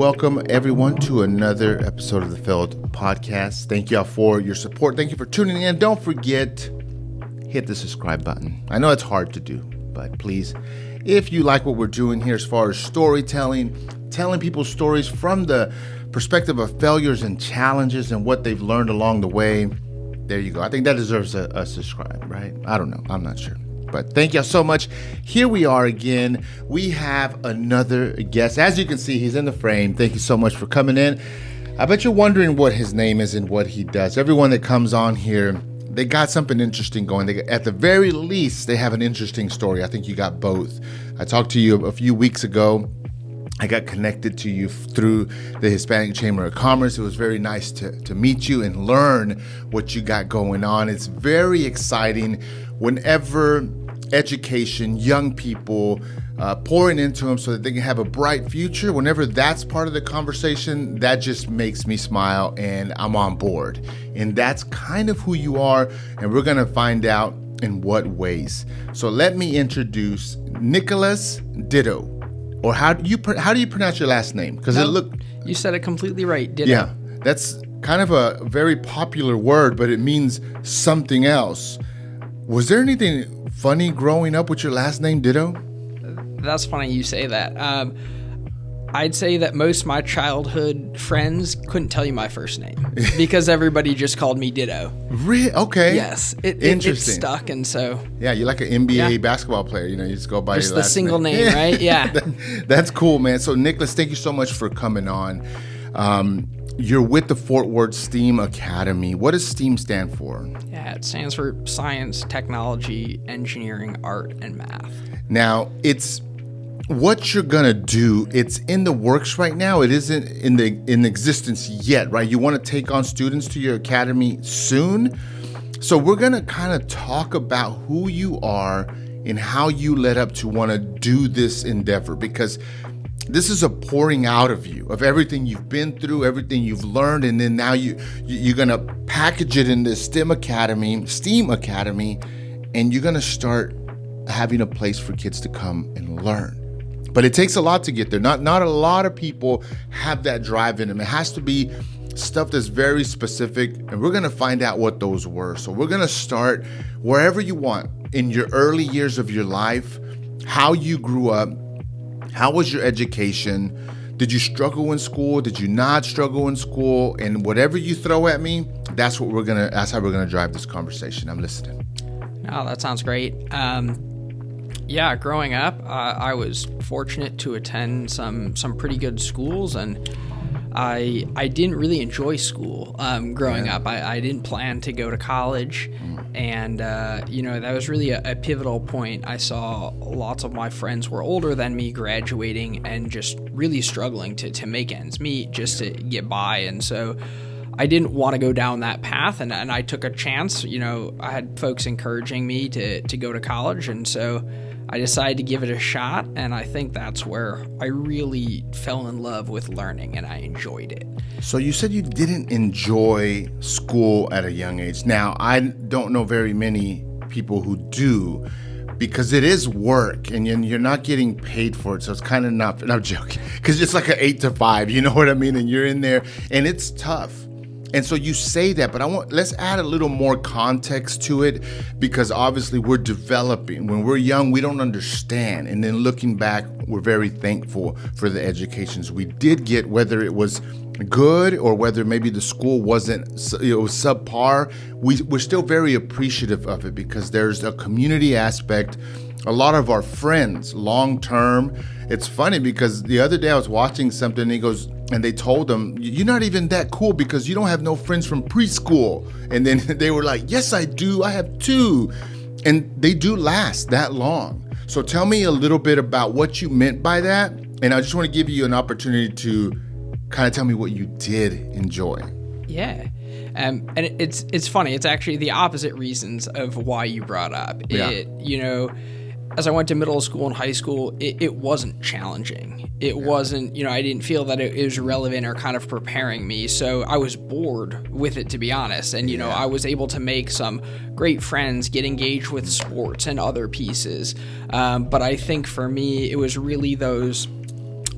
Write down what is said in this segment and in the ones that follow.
welcome everyone to another episode of the Failed podcast. Thank y'all for your support. Thank you for tuning in. Don't forget, hit the subscribe button. I know it's hard to do, but please, if you like what we're doing here as far as storytelling, telling people stories from the perspective of failures and challenges and what they've learned along the way, there you go. I think that deserves a subscribe, right? I don't know. I'm not sure. But thank y'all so much. Here we are again. We have another guest. As you can see, he's in the frame. Thank you so much for coming in. I bet you're wondering what his name is and what he does. Everyone that comes on here, they got something interesting going. At the very least, they have an interesting story. I think you got both. I talked to you a few weeks ago. I got connected to you through the Hispanic Chamber of Commerce. It was very nice to meet you and learn what you got going on. It's very exciting whenever education, young people, pouring into them so that they can have a bright future. Whenever that's part of the conversation, that just makes me smile and I'm on board. And that's kind of who you are. And we're going to find out in what ways. So let me introduce Nicholaus Ditto. Or how do you pronounce your last name? Because you said it completely right. Ditto. Yeah, that's kind of a very popular word, but it means something else. Was there anything funny growing up with your last name, Ditto? That's funny you say that. I'd say that most of my childhood friends couldn't tell you my first name because everybody just called me Ditto. Really? Okay. Yes. It stuck, and so... Yeah, you're like an NBA basketball player. You just go by just your last name. Just the single name, right? Yeah. That's cool, man. So, Nicholaus, thank you so much for coming on. You're with the Fort Worth STEAM Academy. What does STEAM stand for? Yeah, it stands for Science, Technology, Engineering, Art, and Math. Now, it's what you're going to do. It's in the works right now. It isn't in existence yet, right? You want to take on students to your academy soon. So we're going to kind of talk about who you are and how you led up to want to do this endeavor, because this is a pouring out of you, of everything you've been through, everything you've learned, and then now you're going to package it in this STEAM Academy, and you're going to start having a place for kids to come and learn. But it takes a lot to get there. Not a lot of people have that drive in them. It has to be stuff that's very specific, and we're going to find out what those were. So we're going to start wherever you want in your early years of your life, how you grew up. How was your education? Did you struggle in school? Did you not struggle in school? And whatever you throw at me, that's how we're gonna drive this conversation. I'm listening. Oh, that sounds great. Yeah, growing up, I was fortunate to attend some pretty good schools, and I didn't really enjoy school growing up. I didn't plan to go to college, and that was really a pivotal point. I saw lots of my friends were older than me graduating and just really struggling to make ends meet, just to get by, and so I didn't want to go down that path, and I took a chance. I had folks encouraging me to go to college, and so I decided to give it a shot, and I think that's where I really fell in love with learning, and I enjoyed it. So you said you didn't enjoy school at a young age. Now, I don't know very many people who do, because it is work, and you're not getting paid for it, so it's kind of not, I'm joking, because it's like an 8 to 5, you know what I mean? And you're in there, and it's tough. And so you say that, but let's add a little more context to it, because obviously we're developing. When we're young, we don't understand. And then looking back, we're very thankful for the educations we did get, whether it was good or whether maybe the school wasn't, it was subpar. We're still very appreciative of it, because there's a community aspect. A lot of our friends, long term. It's funny because the other day I was watching something, and they told them, you're not even that cool because you don't have no friends from preschool. And then they were like, yes, I do. I have 2. And they do last that long. So tell me a little bit about what you meant by that. And I just want to give you an opportunity to kind of tell me what you did enjoy. Yeah. And it's funny. It's actually the opposite reasons of why you brought up. Yeah. As I went to middle school and high school, it wasn't challenging. It wasn't, I didn't feel that it was relevant or kind of preparing me. So I was bored with it, to be honest. And, I was able to make some great friends, get engaged with sports and other pieces. But I think for me, it was really those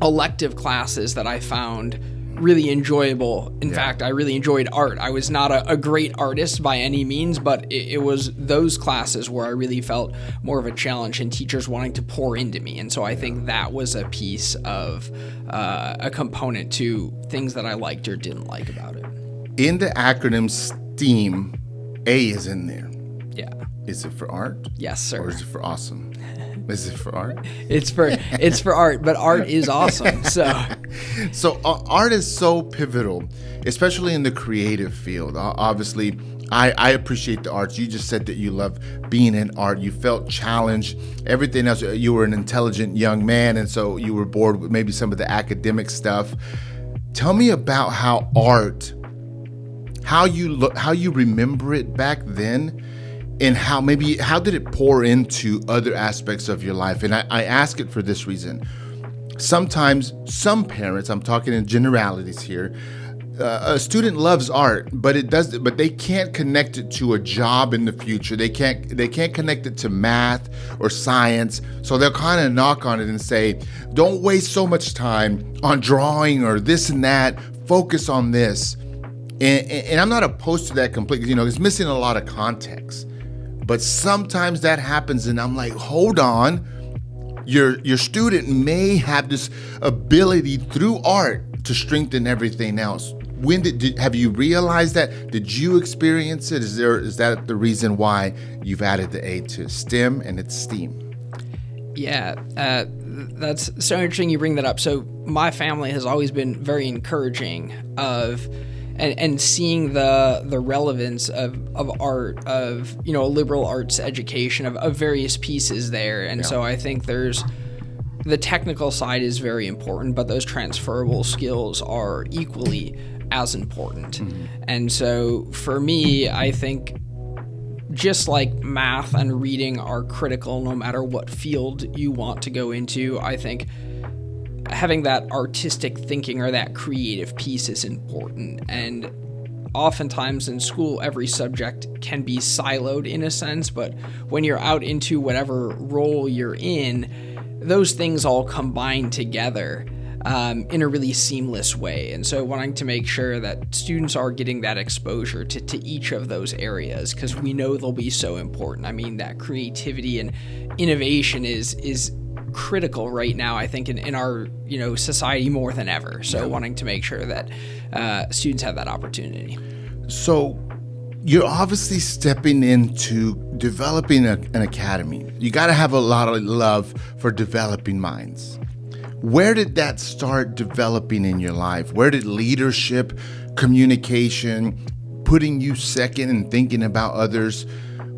elective classes that I found really enjoyable. In fact, I really enjoyed art. I was not a great artist by any means, but it was those classes where I really felt more of a challenge and teachers wanting to pour into me. And so I think that was a piece of a component to things that I liked or didn't like about it. In the acronym STEAM, A is in there. Yeah. Is it for art? Yes, sir. Or is it for awesome? Is it for art? It's for art, but art is awesome. So art is so pivotal, especially in the creative field. Obviously, I appreciate the arts. You just said that you love being in art. You felt challenged. Everything else, you were an intelligent young man, and so you were bored with maybe some of the academic stuff. Tell me about how art, how you remember it back then, and how did it pour into other aspects of your life? And I ask it for this reason. Sometimes some parents, I'm talking in generalities here, a student loves art, but they can't connect it to a job in the future. They can't connect it to math or science. So they'll kind of knock on it and say, don't waste so much time on drawing or this and that. Focus on this. And I'm not opposed to that completely. It's missing a lot of context. But sometimes that happens, and I'm like, hold on. Your student may have this ability through art to strengthen everything else. Have you realized that? Did you experience it? Is that the reason why you've added the A to STEM and it's STEAM? Yeah, that's so interesting you bring that up. So my family has always been very encouraging of and seeing the relevance of art, of a liberal arts education, of various pieces there. And so I think there's the technical side is very important, but those transferable skills are equally as important. Mm-hmm. And so for me, I think just like math and reading are critical no matter what field you want to go into, I think having that artistic thinking or that creative piece is important. And oftentimes in school, every subject can be siloed in a sense, but when you're out into whatever role you're in, those things all combine together in a really seamless way. And so wanting to make sure that students are getting that exposure to each of those areas, because we know they'll be so important. I mean, that creativity and innovation is critical right now, I think, in our society more than ever. So wanting to make sure that students have that opportunity. So you're obviously stepping into developing an academy. You got to have a lot of love for developing minds. Where did that start developing in your life? Where did leadership, communication, putting you second and thinking about others?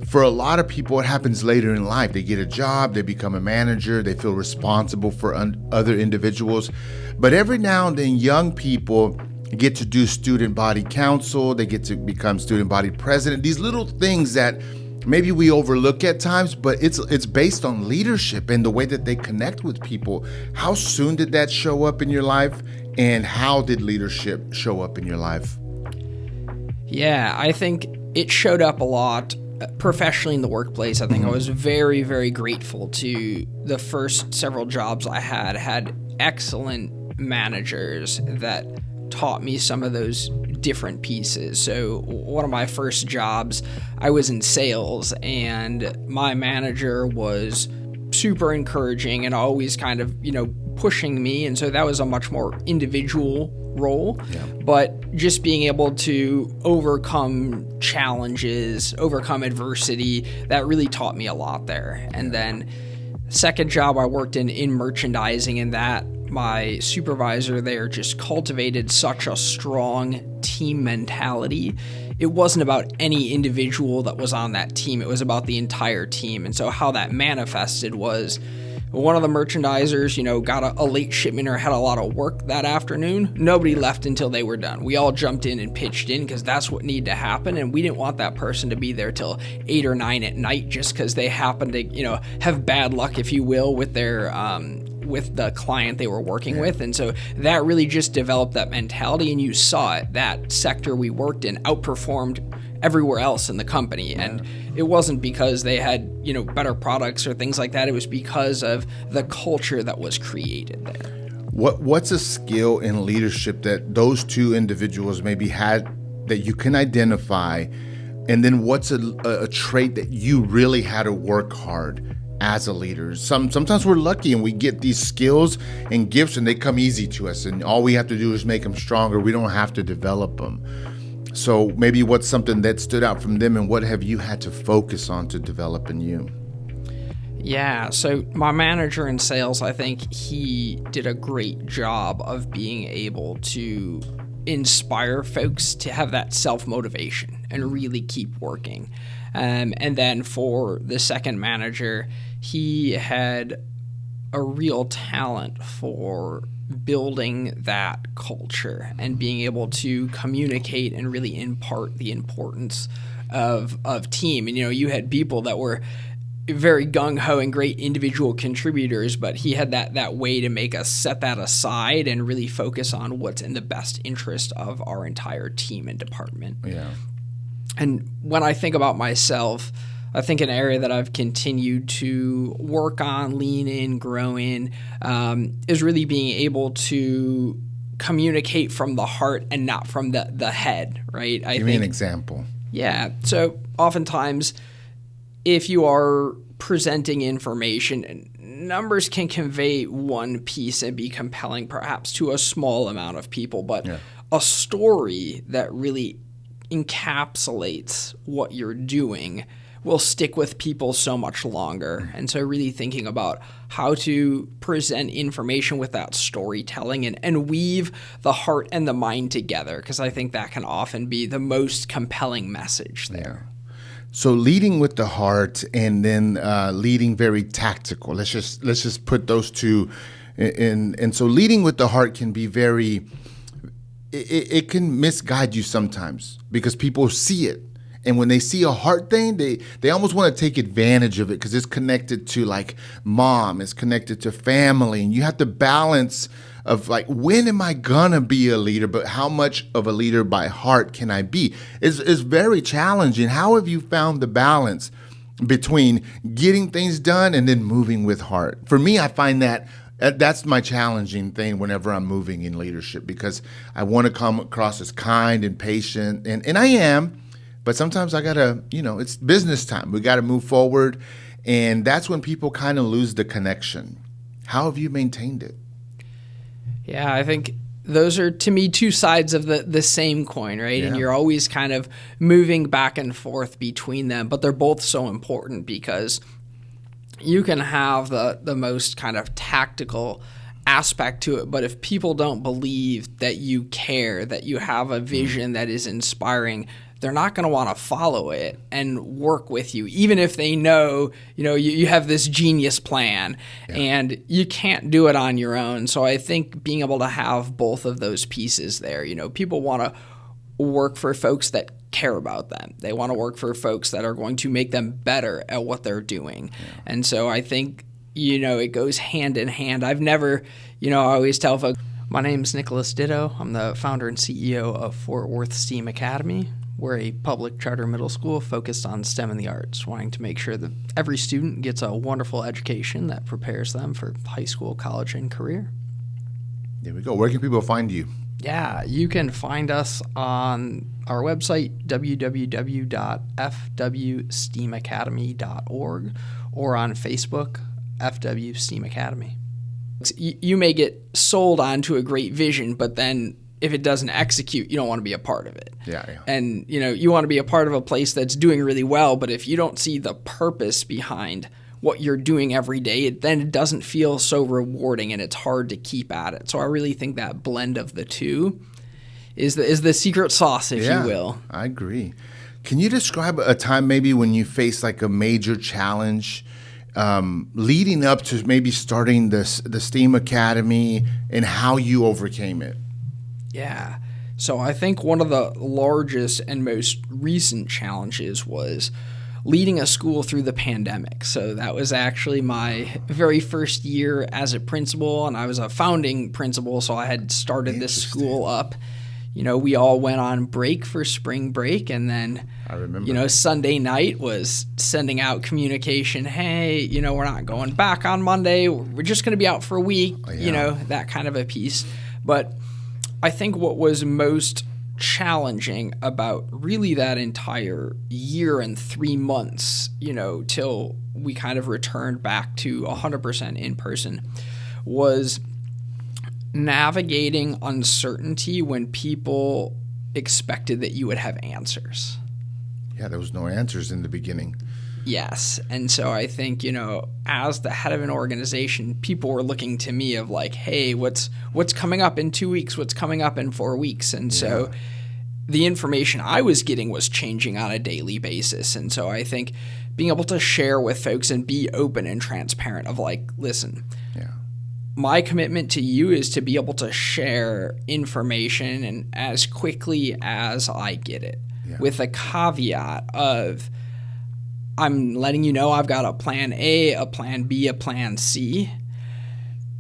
For a lot of people, it happens later in life. They get a job, they become a manager, they feel responsible for other individuals. But every now and then, young people get to do student body council, they get to become student body president. These little things that maybe we overlook at times, but it's based on leadership and the way that they connect with people. How soon did that show up in your life, and how did leadership show up in your life? Yeah, I think it showed up a lot professionally in the workplace. I think I was very, very grateful to the first several jobs I had excellent managers that taught me some of those different pieces. So one of my first jobs, I was in sales, and my manager was super encouraging and always kind of, pushing me. And so that was a much more individual role, but just being able to overcome challenges, overcome adversity, that really taught me a lot there. And then second job, I worked in merchandising, and that my supervisor there just cultivated such a strong team mentality. It wasn't about any individual that was on that team. It was about the entire team. And so how that manifested was one of the merchandisers, got a late shipment or had a lot of work that afternoon. Nobody left until they were done. We all jumped in and pitched in because that's what needed to happen. And we didn't want that person to be there till 8 or 9 at night just because they happened to, have bad luck, if you will, with their with the client they were working with. And so that really just developed that mentality, and you saw it. That sector we worked in outperformed everywhere else in the company. And it wasn't because they had, better products or things like that. It was because of the culture that was created there. What's a skill in leadership that those two individuals maybe had that you can identify? And then what's a trait that you really had to work hard as a leader? Sometimes we're lucky and we get these skills and gifts and they come easy to us, and all we have to do is make them stronger. We don't have to develop them. So maybe what's something that stood out from them, and what have you had to focus on to develop in you? Yeah, so my manager in sales, I think he did a great job of being able to inspire folks to have that self-motivation and really keep working. And then for the second manager, he had a real talent for building that culture and being able to communicate and really impart the importance of team. And, you had people that were very gung-ho and great individual contributors, but he had that way to make us set that aside and really focus on what's in the best interest of our entire team and department. Yeah. And when I think about myself, I think an area that I've continued to work on, lean in, grow in, is really being able to communicate from the heart and not from the head, right? Give me an example. Yeah. So oftentimes, if you are presenting information, numbers can convey one piece and be compelling perhaps to a small amount of people, but a story that really encapsulates what you're doing will stick with people so much longer. And so really thinking about how to present information with that storytelling and weave the heart and the mind together, because I think that can often be the most compelling message there. Yeah. So leading with the heart and then leading very tactical. Let's just put those two in. And so leading with the heart can be very, it can misguide you sometimes because people see it. And when they see a heart thing, they almost want to take advantage of it because it's connected to like mom, it's connected to family. And you have to balance of like, when am I gonna be a leader, but how much of a leader by heart can I be? It's very challenging. How have you found the balance between getting things done and then moving with heart? For me, I find that's my challenging thing whenever I'm moving in leadership, because I want to come across as kind and patient, and I am. But sometimes I gotta, it's business time. We gotta move forward. And that's when people kind of lose the connection. How have you maintained it? Yeah, I think those are, to me, two sides of the same coin, right? Yeah. And you're always kind of moving back and forth between them. But they're both so important because you can have the most kind of tactical aspect to it, but if people don't believe that you care, that you have a vision that is inspiring, they're not going to want to follow it and work with you, even if they know, you have this genius plan and you can't do it on your own. So I think being able to have both of those pieces there, people want to work for folks that care about them. They want to work for folks that are going to make them better at what they're doing. Yeah. And so I think, it goes hand in hand. I've never, I always tell folks, my name's Nicholaus Ditto. I'm the founder and CEO of Fort Worth STEAM Academy. We're a public charter middle school focused on STEM and the arts, wanting to make sure that every student gets a wonderful education that prepares them for high school, college, and career. There we go. Where can people find you? Yeah, you can find us on our website, www.fwsteamacademy.org, or on Facebook, FW STEAM Academy. You may get sold onto a great vision, but then if it doesn't execute, you don't want to be a part of it. Yeah. And, you want to be a part of a place that's doing really well, but if you don't see the purpose behind what you're doing every day, then it doesn't feel so rewarding and it's hard to keep at it. So I really think that blend of the two is the secret sauce, if you will. I agree. Can you describe a time maybe when you faced like a major challenge leading up to maybe starting the STEAM Academy and how you overcame it? Yeah. So I think one of the largest and most recent challenges was leading a school through the pandemic. So that was actually my very first year as a principal, and I was a founding principal, so I had started this school up, we all went on break for spring break, and then I remember. Sunday night was sending out communication. Hey, we're not going back on Monday. We're just going to be out for a week, that kind of a piece. But I think what was most challenging about really that entire year and 3 months, till we kind of returned back to 100% in person, was navigating uncertainty when people expected that you would have answers. Yeah, there was no answers in the beginning. Yes. And so I think, as the head of an organization, people were looking to me of like, hey, what's coming up in 2 weeks? What's coming up in 4 weeks? And so the information I was getting was changing on a daily basis. And so I think being able to share with folks and be open and transparent of like, listen, my commitment to you is to be able to share information and as quickly as I get it, with a caveat of I'm letting you know I've got a plan A, a plan B, a plan C,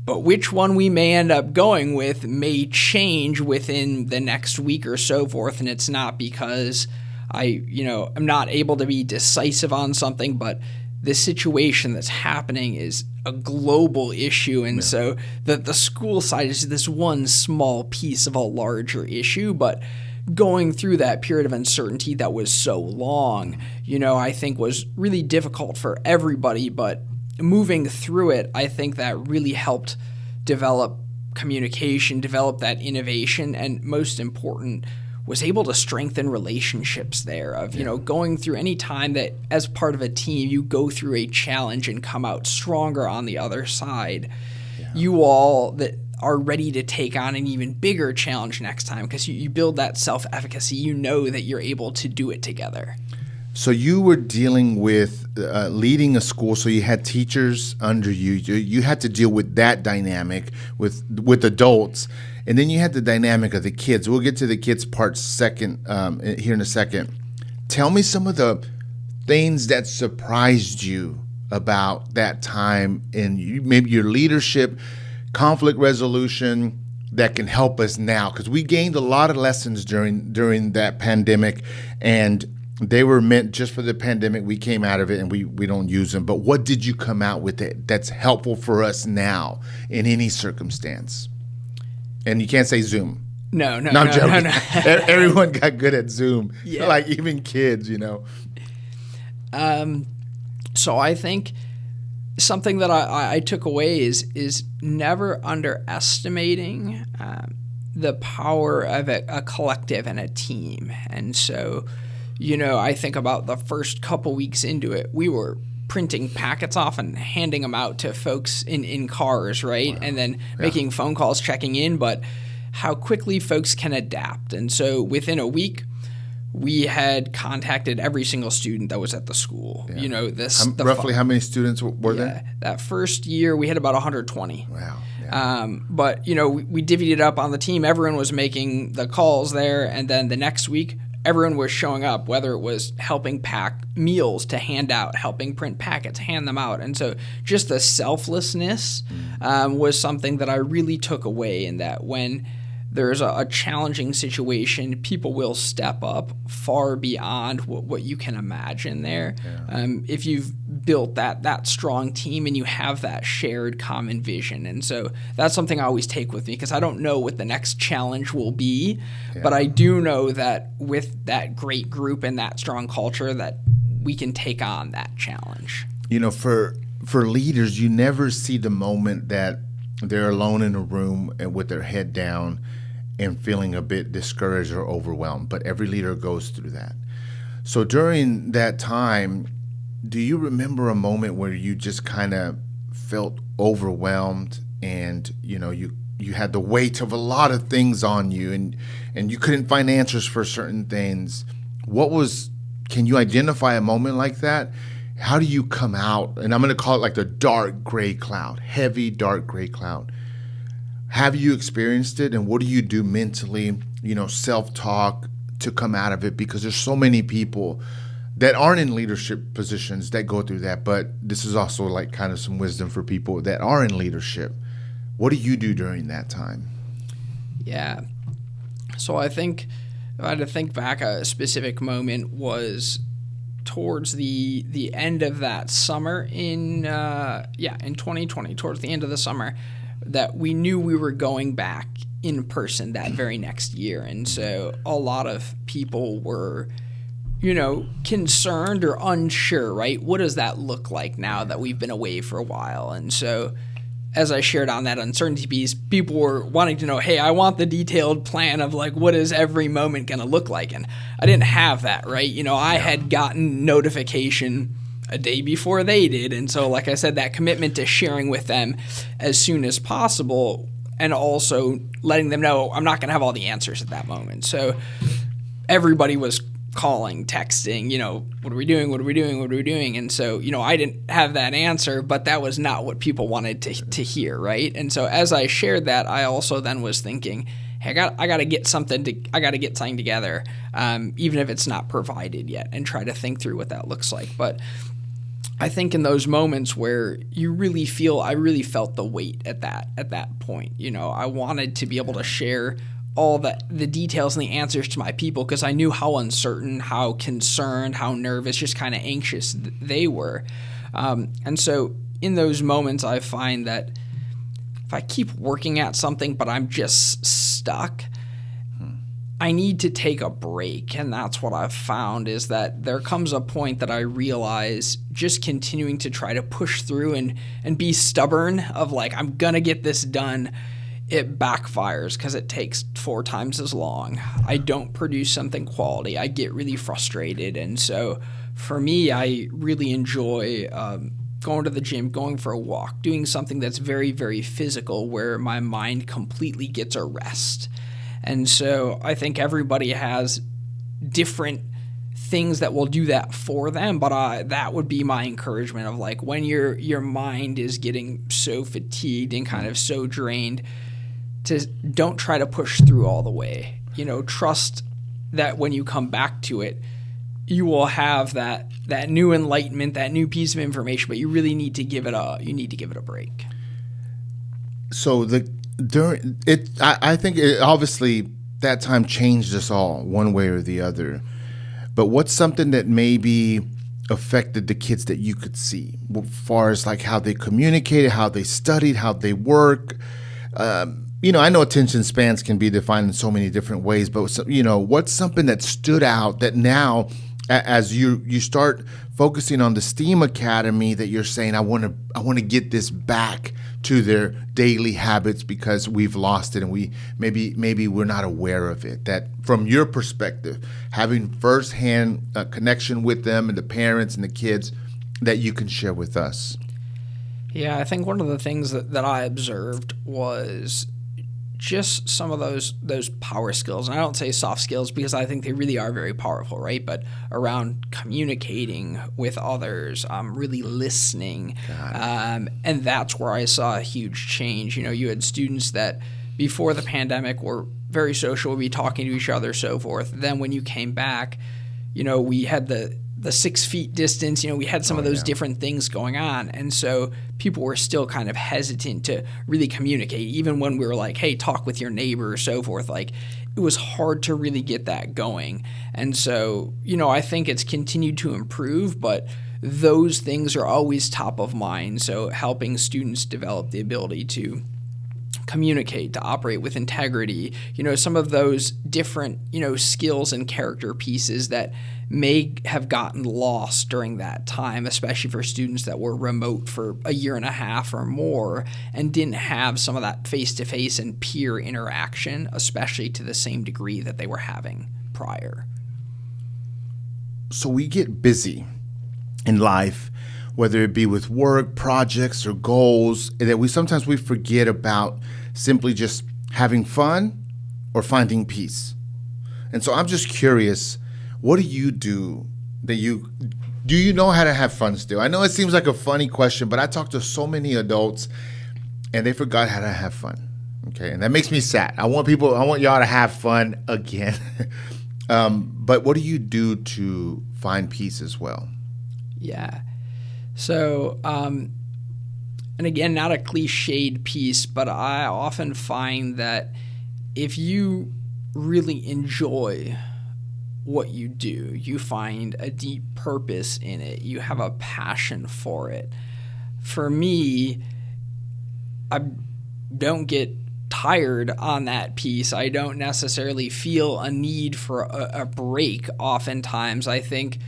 but which one we may end up going with may change within the next week or so forth. And it's not because I'm not able to be decisive on something, but the situation that's happening is a global issue. And so the school side is this one small piece of a larger issue, but going through that period of uncertainty that was so long, I think was really difficult for everybody, but moving through it, I think that really helped develop communication, develop that innovation, and most important, was able to strengthen relationships there of, going through any time that as part of a team, you go through a challenge and come out stronger on the other side. You all that are ready to take on an even bigger challenge next time because you build that self-efficacy. That you're able to do it together. So you were dealing with leading a school, so you had teachers under you. You had to deal with that dynamic with adults, and then you had the dynamic of the kids. We'll get to the kids part second here in a second. Tell me some of the things that surprised you about that time in maybe your leadership, conflict resolution that can help us now, because we gained a lot of lessons during that pandemic, and they were meant just for the pandemic. We came out of it and we don't use them. But what did you come out with that's helpful for us now in any circumstance? And you can't say Zoom. No. I'm joking. No. Everyone got good at Zoom. Yeah. Like even kids, So I think something that I took away is never underestimating the power of a collective and a team. And so, I think about the first couple weeks into it, we were printing packets off and handing them out to folks in cars, right? Wow. And then making phone calls, checking in, but how quickly folks can adapt. And so within a week, we had contacted every single student that was at the school. Roughly how many students were there? That first year, we had about 120. Wow. Yeah. But, we divvied it up on the team. Everyone was making the calls there. And then the next week, everyone was showing up, whether it was helping pack meals to hand out, helping print packets, hand them out. And so just the selflessness was something that I really took away, in that when there's a challenging situation, people will step up far beyond what you can imagine there. Yeah. If you've built that strong team and you have that shared common vision. And so that's something I always take with me, because I don't know what the next challenge will be, but I do know that with that great group and that strong culture, that we can take on that challenge. For leaders, you never see the moment that they're alone in a room and with their head down and feeling a bit discouraged or overwhelmed. But every leader goes through that. So during that time, do you remember a moment where you just kind of felt overwhelmed and, you had the weight of a lot of things on you and you couldn't find answers for certain things? Can you identify a moment like that? How do you come out? And I'm going to call it like the dark gray cloud, heavy dark gray cloud. Have you experienced it, and what do you do mentally, self-talk to come out of it? Because there's so many people that aren't in leadership positions that go through that, but this is also like kind of some wisdom for people that are in leadership. What do you do during that time? Yeah. So I think if I had to think back, a specific moment was towards the end of that summer in 2020, towards the end of the summer, that we knew we were going back in person that very next year. And so a lot of people were, concerned or unsure, right? What does that look like now that we've been away for a while? And so as I shared on that uncertainty piece, people were wanting to know, hey, I want the detailed plan of like, what is every moment going to look like? And I didn't have that, right? I had gotten notification a day before they did. And so, like I said, that commitment to sharing with them as soon as possible, and also letting them know I'm not going to have all the answers at that moment. So everybody was calling, texting, what are we doing? What are we doing? What are we doing? And so, I didn't have that answer, but that was not what people wanted to hear, right? And so as I shared that, I also then was thinking, hey, I got to get something together, even if it's not provided yet, and try to think through what that looks like. But I think in those moments where you really feel, I really felt the weight at that point. I wanted to be able to share all the details and the answers to my people, because I knew how uncertain, how concerned, how nervous, just kind of anxious they were. And so in those moments, I find that if I keep working at something but I'm just stuck, I need to take a break. And that's what I've found, is that there comes a point that I realize just continuing to try to push through and be stubborn of like, I'm going to get this done, it backfires because it takes 4 times as long. I don't produce something quality. I get really frustrated. And so for me, I really enjoy going to the gym, going for a walk, doing something that's very, very physical where my mind completely gets a rest. And so I think everybody has different things that will do that for them, but that would be my encouragement of like, when your mind is getting so fatigued and kind of so drained, to don't try to push through all the way. Trust that when you come back to it, you will have that new enlightenment, that new piece of information, but you really need to give it a break. So I think obviously that time changed us all one way or the other. But what's something that maybe affected the kids that you could see, as far as like how they communicated, how they studied, how they work? I know attention spans can be defined in so many different ways, but what's something that stood out that now, as you start focusing on the STEAM Academy, that you're saying, I want to get this back to their daily habits because we've lost it and we maybe we're not aware of it. That from your perspective, having firsthand connection with them and the parents and the kids, that you can share with us. Yeah, I think one of the things that I observed was just some of those power skills. And I don't say soft skills because I think they really are very powerful, right? But around communicating with others, really listening. And that's where I saw a huge change. You had students that before the pandemic were very social, would be talking to each other, so forth. Then when you came back, we had the 6 feet distance, we had some of those different things going on. And so people were still kind of hesitant to really communicate, even when we were like, hey, talk with your neighbor or so forth. Like, it was hard to really get that going. And so, I think it's continued to improve, but those things are always top of mind. So helping students develop the ability to communicate, to operate with integrity, some of those different, skills and character pieces that may have gotten lost during that time, especially for students that were remote for a year and a half or more and didn't have some of that face-to-face and peer interaction, especially to the same degree that they were having prior. So we get busy in life, whether it be with work, projects, or goals, that we sometimes forget about simply just having fun or finding peace. And so I'm just curious, what do you do that do you know how to have fun still? I know it seems like a funny question, but I talk to so many adults and they forgot how to have fun. Okay. And that makes me sad. I want y'all to have fun again. But what do you do to find peace as well? Yeah. So, and again, not a cliched piece, but I often find that if you really enjoy what you do. You find a deep purpose in it. You have a passion for it. For me, I don't get tired on that piece. I don't necessarily feel a need for a break oftentimes. I think,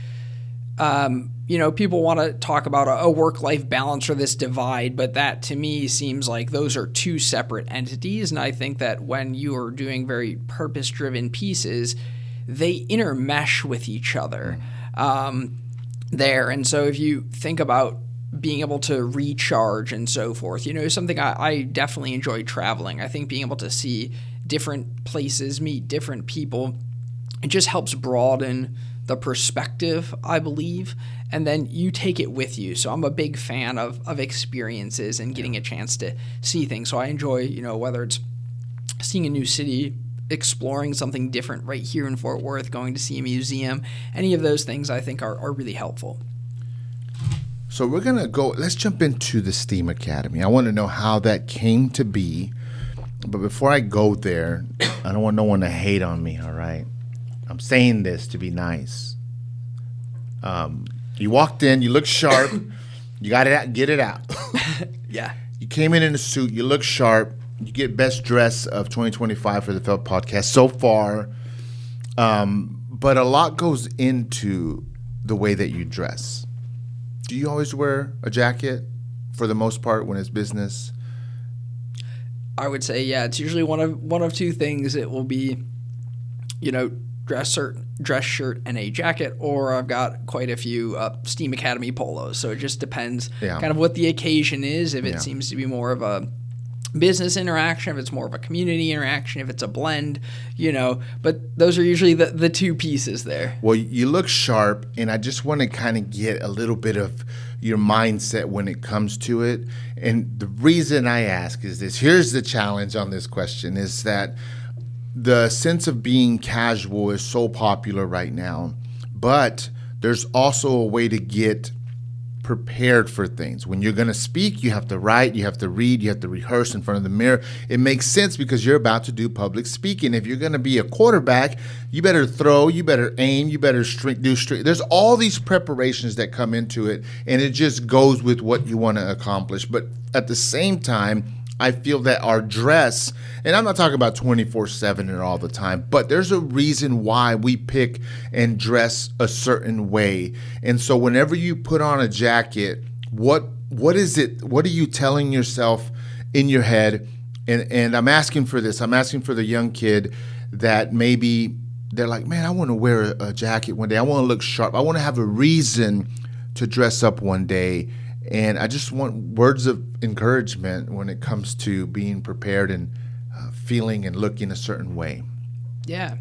people want to talk about a work-life balance or this divide, but that to me seems like those are two separate entities. And I think that when you are doing very purpose-driven pieces, they intermesh with each other there. And so if you think about being able to recharge and so forth, something I definitely enjoy traveling. I think being able to see different places, meet different people, it just helps broaden the perspective, I believe, and then you take it with you. So I'm a big fan of experiences and getting a chance to see things. So I enjoy, whether it's seeing a new city, exploring something different right here in Fort Worth, going to see a museum, any of those things I think are really helpful. So let's jump into the STEAM Academy. I want to know how that came to be. But before I go there, I don't want no one to hate on me, all right? I'm saying this to be nice. You walked in, you look sharp, you got it out, get it out. Yeah. You came in a suit, you look sharp, you get best dress of 2025 for the TheFailed podcast so far. But a lot goes into the way that you dress. Do you always wear a jacket for the most part when it's business? I would say, yeah, it's usually one of two things. It will be, dress shirt and a jacket, or I've got quite a few STEAM Academy polos. So it just depends kind of what the occasion is. If it seems to be more of a business interaction, if it's more of a community interaction, if it's a blend, but those are usually the two pieces there. Well, you look sharp, and I just want to kind of get a little bit of your mindset when it comes to it. And the reason I ask is this. Here's the challenge on this question, is that the sense of being casual is so popular right now, but there's also a way to get prepared for things. When you're going to speak, you have to write, you have to read, you have to rehearse in front of the mirror. It makes sense because you're about to do public speaking. If you're going to be a quarterback, you better throw, you better aim, you better do straight. There's all these preparations that come into it, and it just goes with what you want to accomplish. But at the same time, I feel that our dress, and I'm not talking about 24/7 and all the time, but there's a reason why we pick and dress a certain way. And so whenever you put on a jacket, what is it? What are you telling yourself in your head? And I'm asking for this. I'm asking for the young kid that maybe they're like, man, I want to wear a jacket one day. I want to look sharp. I want to have a reason to dress up one day. And I just want words of encouragement when it comes to being prepared and feeling and looking a certain way. Yeah.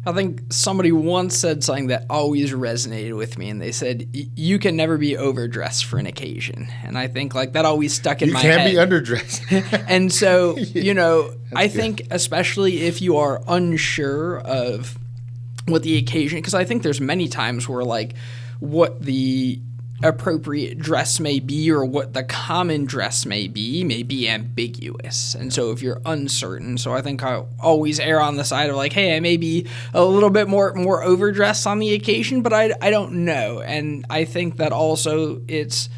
I think somebody once said something that always resonated with me, and they said, you can never be overdressed for an occasion. And I think that always stuck in my head. You can't be underdressed. And so, I think especially if you are unsure of what the occasion, because I think there's many times where what the appropriate dress may be or what the common dress may be ambiguous. And so if you're uncertain, so I think I always err on the side of hey, I may be a little bit more overdressed on the occasion, but I don't know. And I think that also it's,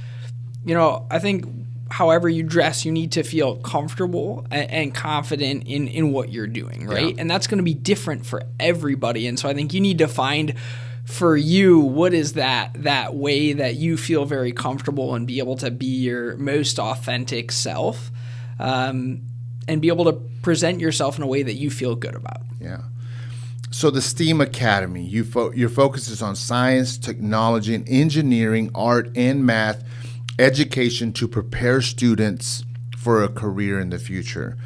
I think however you dress, you need to feel comfortable and confident in what you're doing, right? Yeah. And that's going to be different for everybody. And so I think you need to find for you, what is that way that you feel very comfortable and be able to be your most authentic self, and be able to present yourself in a way that you feel good about. Yeah. So the STEAM Academy, your focus is on science, technology, and engineering, art, and math education to prepare students for a career in the future.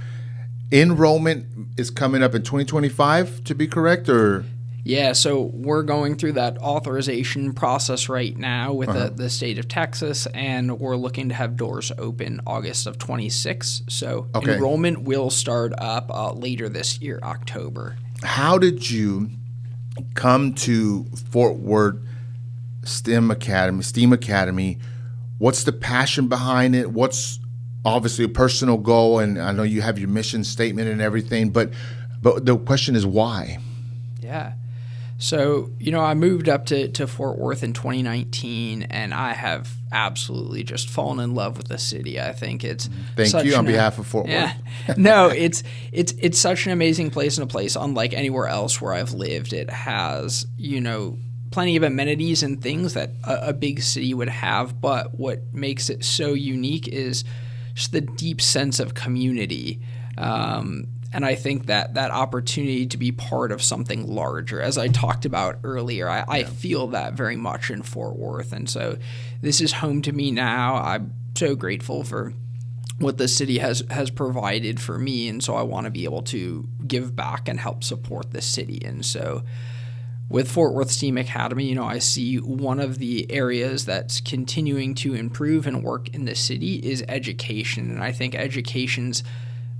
Enrollment is coming up in 2025, to be correct, or? Yeah, so we're going through that authorization process right now with the state of Texas, and we're looking to have doors open August of 26. So enrollment will start up later this year, October. How did you come to Fort Worth STEAM Academy? What's the passion behind it? What's obviously a personal goal, and I know you have your mission statement and everything, but But the question is why? Yeah. So, I moved up to Fort Worth in 2019, and I have absolutely just fallen in love with the city. I think it's Thank you on behalf of Fort Worth. No, it's such an amazing place, and a place unlike anywhere else where I've lived. It has, plenty of amenities and things that a big city would have, but what makes it so unique is just the deep sense of community. And I think that opportunity to be part of something larger, as I talked about earlier, I feel that very much in Fort Worth. And so this is home to me now. I'm so grateful for what the city has provided for me. And so I want to be able to give back and help support the city. And so with Fort Worth STEAM Academy, I see one of the areas that's continuing to improve and work in the city is education. And I think education's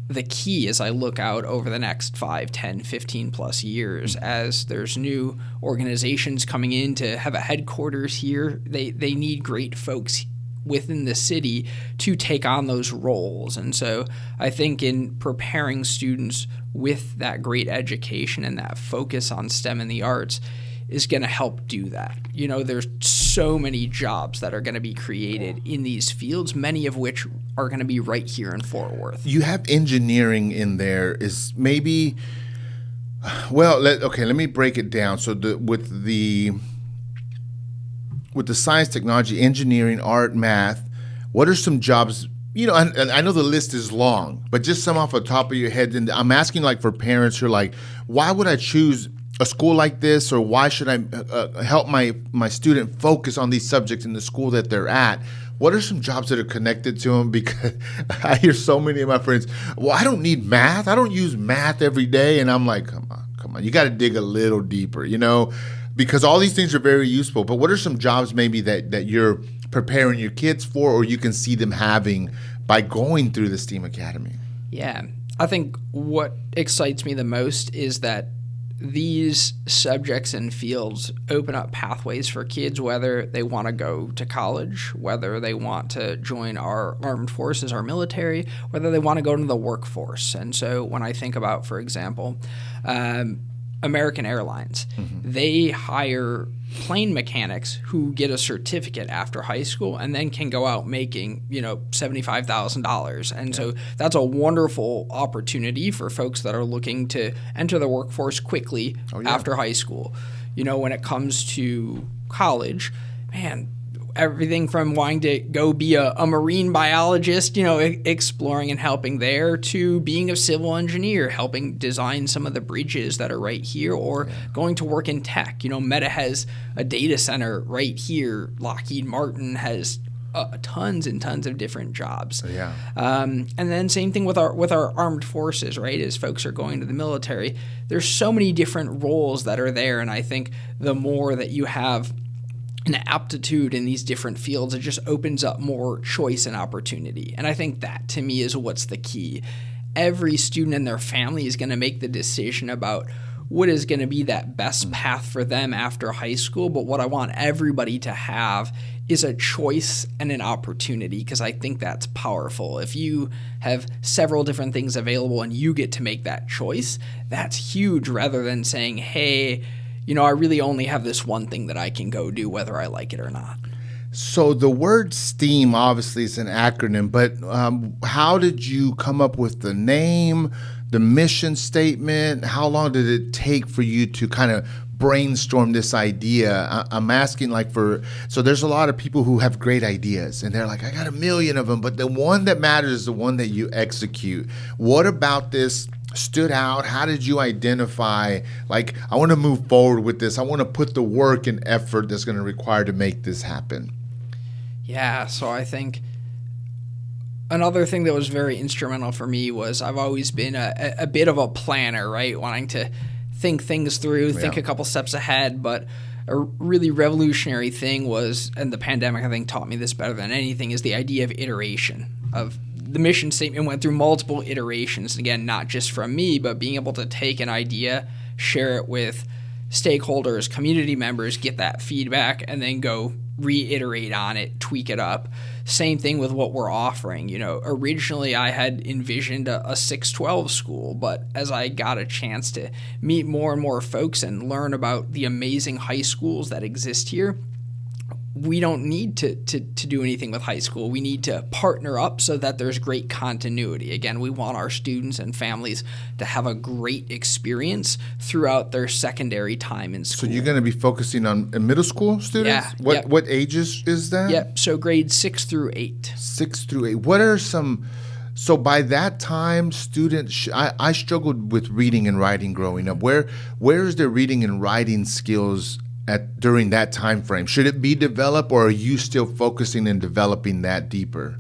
the key as I look out over the next 5, 10, 15 plus years, as there's new organizations coming in to have a headquarters here. They need great folks within the city to take on those roles. And so I think in preparing students with that great education and that focus on STEM and the arts is going to help do that. There's so many jobs that are going to be created in these fields, many of which are going to be right here in Fort Worth. You have engineering in there. Is maybe, well, let me break it down. So with the science, technology, engineering, art, math, what are some jobs? And I know the list is long, but just some off the top of your head. And I'm asking, like, for parents who are like, why would I choose a school like this, or why should I help my student focus on these subjects in the school that they're at? What are some jobs that are connected to them? Because I hear so many of my friends, well, I don't need math. I don't use math every day. And I'm like, come on. You got to dig a little deeper, because all these things are very useful. But what are some jobs maybe that you're preparing your kids for, or you can see them having by going through the STEAM Academy? Yeah. I think what excites me the most is that these subjects and fields open up pathways for kids, whether they want to go to college, whether they want to join our armed forces, our military, whether they want to go into the workforce. And so when I think about, for example, American Airlines, they hire plane mechanics who get a certificate after high school and then can go out making, $75,000. And so that's a wonderful opportunity for folks that are looking to enter the workforce quickly after high school. When it comes to college, man, everything from wanting to go be a marine biologist, exploring and helping there, to being a civil engineer, helping design some of the bridges that are right here, or going to work in tech. Meta has a data center right here. Lockheed Martin has tons and tons of different jobs. And then same thing with our armed forces, right? As folks are going to the military, there's so many different roles that are there. And I think the more that you have an aptitude in these different fields, it just opens up more choice and opportunity. And I think that, to me, is what's the key. Every student and their family is going to make the decision about what is going to be that best path for them after high school. But what I want everybody to have is a choice and an opportunity, because I think that's powerful. If you have several different things available and you get to make that choice, that's huge, rather than saying, hey, I really only have this one thing that I can go do, whether I like it or not. So the word STEAM obviously is an acronym, but how did you come up with the name, the mission statement? How long did it take for you to kind of brainstorm this idea? I'm asking, so there's a lot of people who have great ideas and they're like, I got 1 million of them, but the one that matters is the one that you execute. What about this stood out? How did you identify, I want to move forward with this. I want to put the work and effort that's going to require to make this happen? Yeah, so I think another thing that was very instrumental for me was I've always been a bit of a planner, right? Wanting to think things through, think a couple steps ahead. But a really revolutionary thing was, and the pandemic I think taught me this better than anything, is the idea of iteration. Of the mission statement went through multiple iterations. Again, not just from me, but being able to take an idea, share it with stakeholders, community members, get that feedback, and then go reiterate on it, tweak it up. same thing with what we're offering. Originally I had envisioned a 612 school, but as I got a chance to meet more and more folks and learn about the amazing high schools that exist here, we don't need to do anything with high school. We need to partner up so that there's great continuity. Again, we want our students and families to have a great experience throughout their secondary time in school. So you're going to be focusing on middle school students? Yeah. What ages is that? Yep. So grades 6 through 8. 6 through 8. What are some... So by that time, students... I struggled with reading and writing growing up. Where is their reading and writing skills during that time frame? Should it be developed, or are you still focusing and developing that deeper?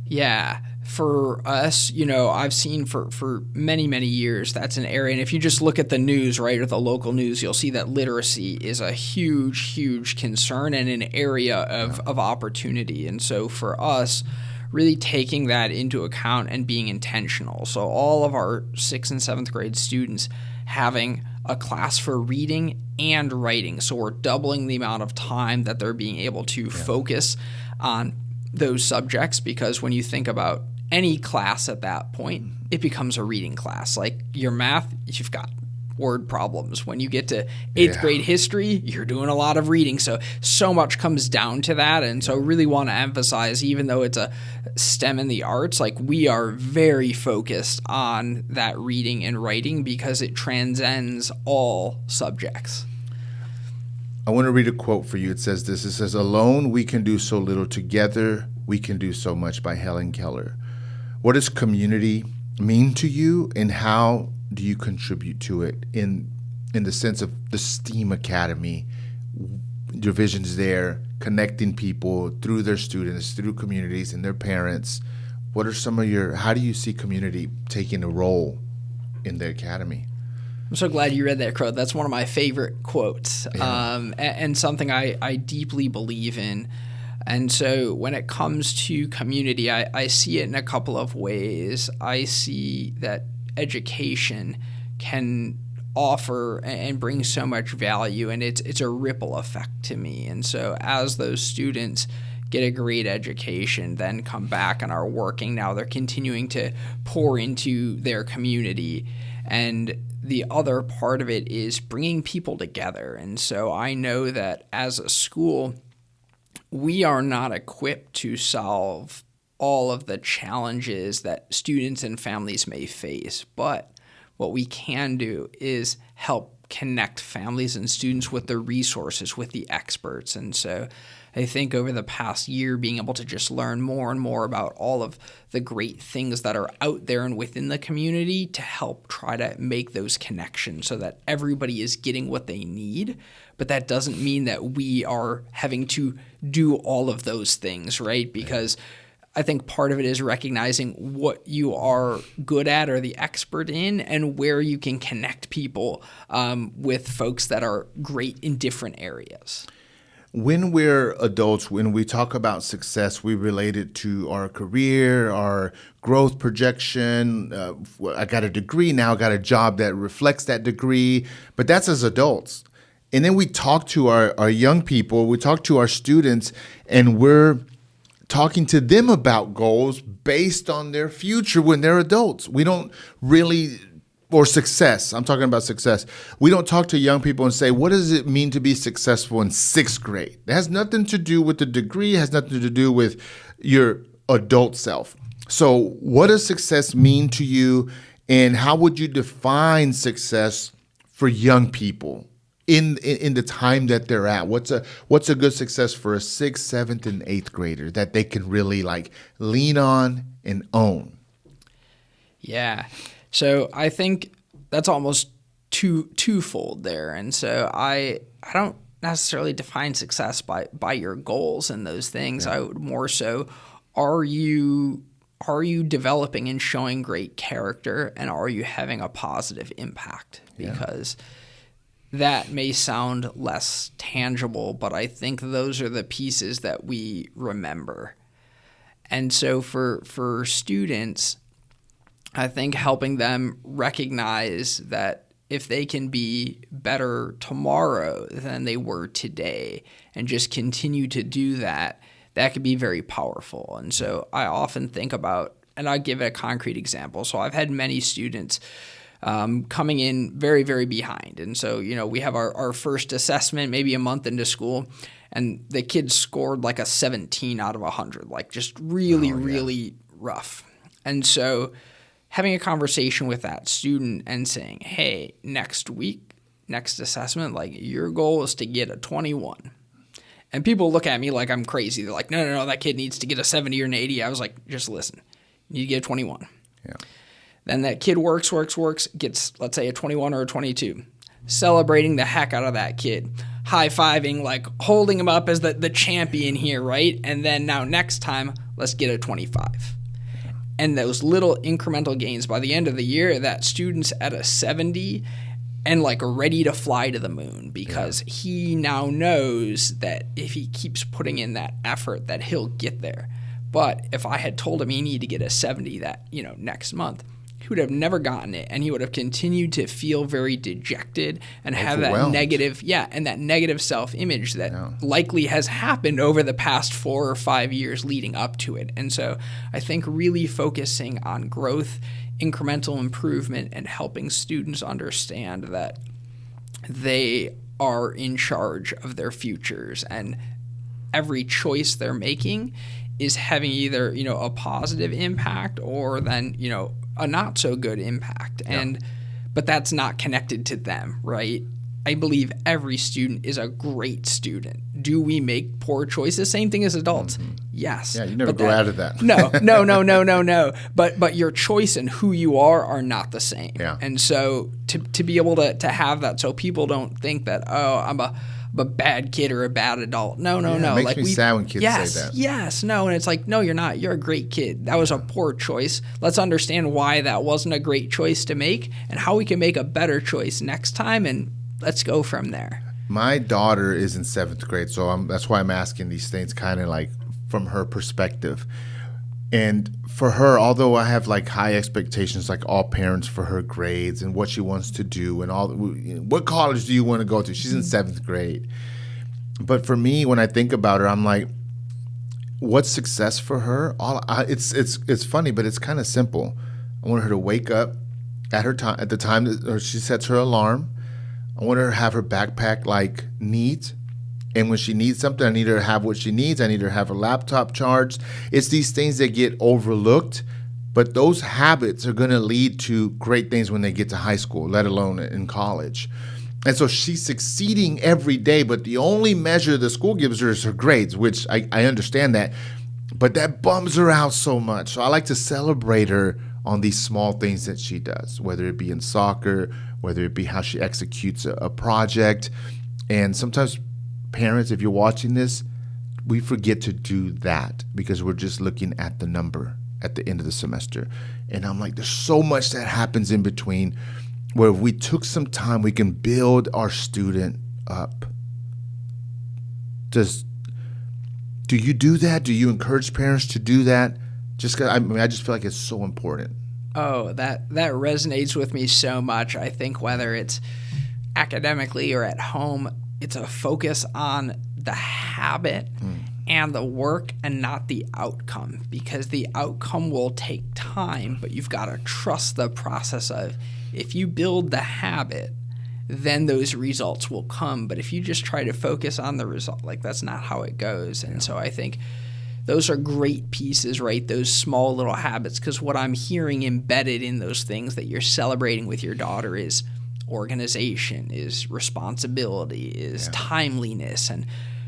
Yeah, for us, I've seen for many, many years that's an area. And if you just look at the news, right, or the local news, you'll see that literacy is a huge, huge concern and an area of opportunity. And so for us, really taking that into account and being intentional. So all of our 6th and 7th grade students having a class for reading and writing. So we're doubling the amount of time that they're being able to focus on those subjects, because when you think about any class at that point, it becomes a reading class. Like your math, you've got word problems. When you get to 8th grade history, you're doing a lot of reading. So much comes down to that. And so really want to emphasize, even though it's a STEM in the arts, like we are very focused on that reading and writing because it transcends all subjects. I want to read a quote for you. It says this. It says, "Alone we can do so little. Together we can do so much," by Helen Keller. What does community mean to you, and how do you contribute to it in the sense of the STEAM Academy? Your vision's there, connecting people through their students, through communities and their parents. What are some of how do you see community taking a role in the academy? I'm so glad you read that quote. That's one of my favorite quotes, and something I deeply believe in. And so when it comes to community, I see it in a couple of ways. I see that education can offer and bring so much value, and it's a ripple effect to me. And so as those students get a great education, then come back and are working, now they're continuing to pour into their community. And the other part of it is bringing people together. And so I know that as a school, we are not equipped to solve all of the challenges that students and families may face. But what we can do is help connect families and students with the resources, with the experts. And so I think over the past year, being able to just learn more and more about all of the great things that are out there and within the community to help try to make those connections so that everybody is getting what they need. But that doesn't mean that we are having to do all of those things, right? Because I think part of it is recognizing what you are good at or the expert in, and where you can connect people with folks that are great in different areas. When we're adults, when we talk about success, we relate it to our career, our growth projection. I got a degree now, I got a job that reflects that degree, but that's as adults. And then we talk to our young people, we talk to our students, and we're talking to them about goals based on their future when they're adults. We don't really, or success, I'm talking about success. We don't talk to young people and say, what does it mean to be successful in 6th grade? It has nothing to do with the degree, it has nothing to do with your adult self. So what does success mean to you, and how would you define success for young people in the time that they're at? What's a good success for a 6th, 7th, and 8th grader that they can really lean on and own? Yeah. So I think that's almost twofold there. And so I don't necessarily define success by your goals and those things. I would more so, are you developing and showing great character, and are you having a positive impact? Because that may sound less tangible, but I think those are the pieces that we remember. And so for students, I think helping them recognize that if they can be better tomorrow than they were today and just continue to do that, that could be very powerful. And so I often think about, and I'll give a concrete example. So I've had many students coming in very, very behind. And so, we have our first assessment maybe a month into school, and the kid scored like a 17 out of 100, like just really, really rough. And so having a conversation with that student and saying, hey, next week, next assessment, like your goal is to get a 21. And people look at me like I'm crazy. They're like, no, that kid needs to get a 70 or an 80. I was like, just listen, you need to get a 21. Yeah. Then that kid works, gets, let's say, a 21 or a 22. Celebrating the heck out of that kid. High-fiving, like holding him up as the champion here, right? And then now next time, let's get a 25. And those little incremental gains, by the end of the year, that student's at a 70 and like ready to fly to the moon, because he now knows that if he keeps putting in that effort that he'll get there. But if I had told him he needed to get a 70 that, next month, he would have never gotten it, and he would have continued to feel very dejected and have that negative self-image that likely has happened over the past 4 or 5 years leading up to it. And so I think really focusing on growth, incremental improvement, and helping students understand that they are in charge of their futures, and every choice they're making is having either, a positive impact or then, a not so good impact. But that's not connected to them, right? I believe every student is a great student. Do we make poor choices? Same thing as adults. Mm-hmm. Yes. Yeah, you never go out of that. No. But your choice and who you are not the same. Yeah. And so to be able to have that, so people don't think that, I'm a bad kid or a bad adult. No. It makes me sad when kids say that. Yes. No. And it's like, no, you're not. You're a great kid. That was a poor choice. Let's understand why that wasn't a great choice to make and how we can make a better choice next time, and let's go from there. My daughter is in 7th grade, so that's why I'm asking these things kind of like from her perspective. And for her, although I have like high expectations, like all parents, for her grades and what she wants to do and what college do you want to go to? She's in 7th grade. But for me, when I think about her, I'm like, what's success for her? It's funny, but it's kind of simple. I want her to wake up at the time that she sets her alarm. I want her to have her backpack like neat. And when she needs something, I need her to have what she needs. I need her to have her laptop charged. It's these things that get overlooked, but those habits are going to lead to great things when they get to high school, let alone in college. And so she's succeeding every day, but the only measure the school gives her is her grades, which I understand that, but that bums her out so much. So I like to celebrate her on these small things that she does, whether it be in soccer, whether it be how she executes a project. And sometimes parents, if you're watching this, we forget to do that because we're just looking at the number at the end of the semester. And I'm like, there's so much that happens in between where if we took some time, we can build our student up. Do you do that? Do you encourage parents to do that? I just feel like it's so important. Oh, that resonates with me so much. I think whether it's academically or at home, it's a focus on the habit and the work and not the outcome, because the outcome will take time, but you've got to trust the process of, if you build the habit, then those results will come. But if you just try to focus on the result, like that's not how it goes. And so I think those are great pieces, right? Those small little habits, because what I'm hearing embedded in those things that you're celebrating with your daughter is organization, is responsibility, is timeliness. And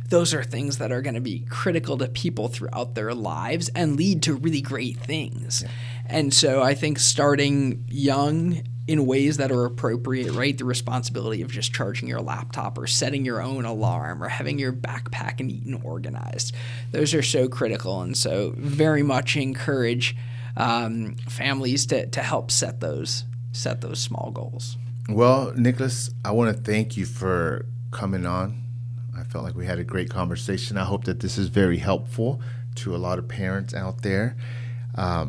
those are things that are going to be critical to people throughout their lives and lead to really great things. Yeah. And so I think starting young in ways that are appropriate, right? The responsibility of just charging your laptop or setting your own alarm or having your backpack neat and organized. Those are so critical. And so very much encourage families to help set those small goals. Well, Nicholaus, I want to thank you for coming on. I felt like we had a great conversation. I hope that this is very helpful to a lot of parents out there. I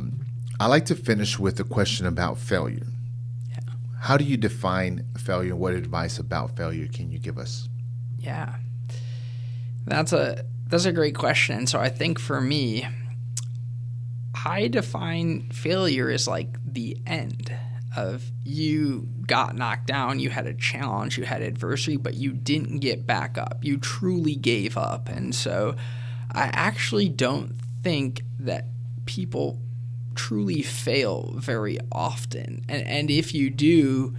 like to finish with a question about failure. Yeah. How do you define failure? What advice about failure can you give us? Yeah, that's a That's a great question. So I think for me, I define failure as like the end of you got knocked down, you had a challenge, you had adversity, but you didn't get back up. You truly gave up. And so I actually don't think that people truly fail very often. And if you do,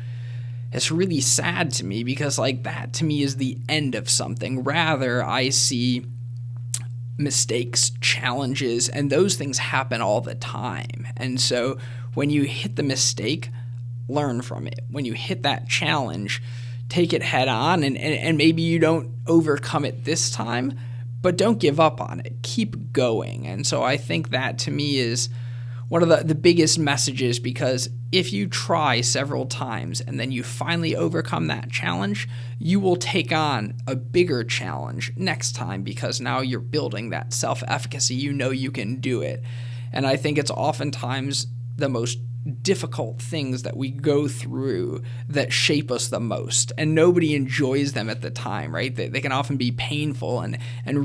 it's really sad to me, because like that to me is the end of something. Rather, I see mistakes, challenges, and those things happen all the time. And so when you hit the mistake, learn from it. When you hit that challenge, take it head on, and maybe you don't overcome it this time, but don't give up on it. Keep going. And so I think that to me is one of the biggest messages, because if you try several times and then you finally overcome that challenge, you will take on a bigger challenge next time, because now you're building that self-efficacy. You know you can do it. And I think it's oftentimes the most difficult things that we go through that shape us the most, and nobody enjoys them at the time, right? They can often be painful and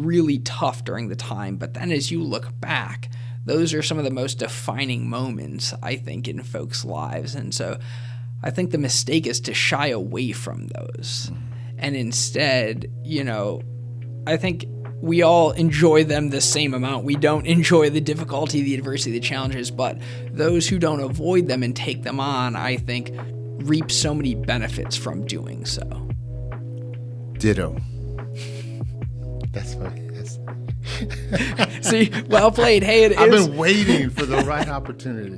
really tough during the time, but then as you look back, those are some of the most defining moments, I think, in folks' lives. And so I think the mistake is to shy away from those. And instead, I think we all enjoy them the same amount. We don't enjoy the difficulty, the adversity, the challenges, but those who don't avoid them and take them on, I think, reap so many benefits from doing so. Ditto. That's funny. See, well played. Hey, I've been waiting for the right opportunity.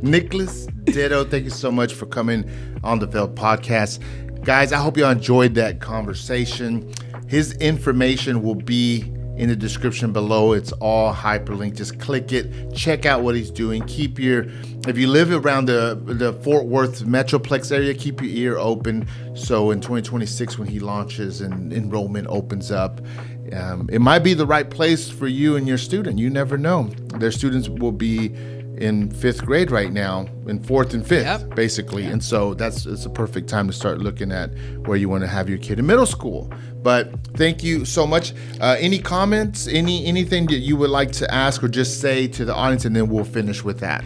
Nicholaus Ditto, thank you so much for coming on the Failed podcast. Guys, I hope you all enjoyed that conversation. His information will be in the description below. It's all hyperlinked. Just click it. Check out what he's doing. If you live around the Fort Worth Metroplex area, keep your ear open. So in 2026, when he launches and enrollment opens up, it might be the right place for you and your student. You never know. Their students will be in 5th grade right now, in 4th and 5th, basically. Yep. And so it's a perfect time to start looking at where you want to have your kid in middle school. But thank you so much. Any comments, anything that you would like to ask or just say to the audience, and then we'll finish with that.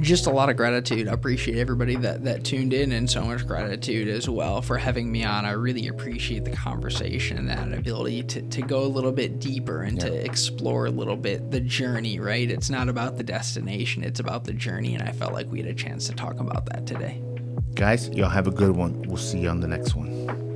Just a lot of gratitude. I appreciate everybody that tuned in, and so much gratitude as well for having me on. I really appreciate the conversation and that ability to go a little bit deeper and to explore a little bit the journey, right? It's not about the destination, it's about the journey, and I felt like we had a chance to talk about that today. Guys, y'all have a good one. We'll see you on the next one.